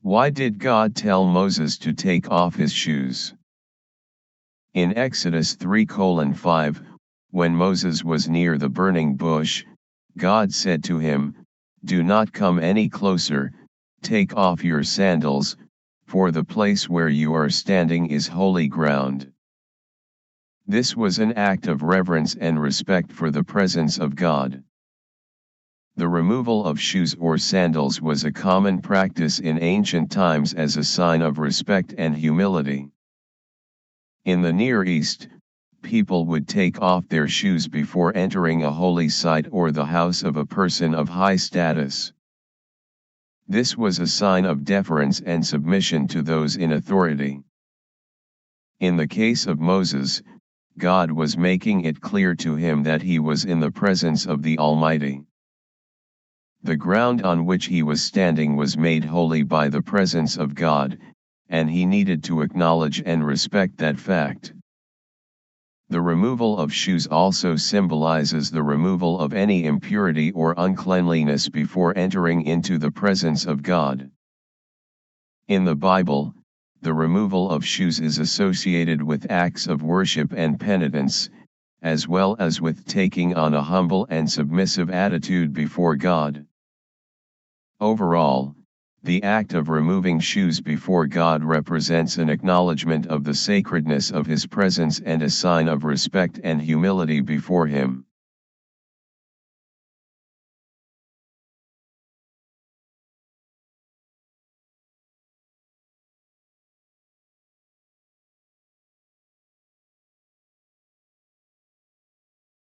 Why did God tell Moses to take off his shoes? In Exodus 3:5, when Moses was near the burning bush, God said to him, "Do not come any closer, take off your sandals, for the place where you are standing is holy ground." This was an act of reverence and respect for the presence of God. The removal of shoes or sandals was a common practice in ancient times as a sign of respect and humility. In the Near East, people would take off their shoes before entering a holy site or the house of a person of high status. This was a sign of deference and submission to those in authority. In the case of Moses, God was making it clear to him that he was in the presence of the Almighty. The ground on which he was standing was made holy by the presence of God, and he needed to acknowledge and respect that fact. The removal of shoes also symbolizes the removal of any impurity or uncleanliness before entering into the presence of God. In the Bible, the removal of shoes is associated with acts of worship and penitence, as well as with taking on a humble and submissive attitude before God. Overall, the act of removing shoes before God represents an acknowledgement of the sacredness of His presence and a sign of respect and humility before Him.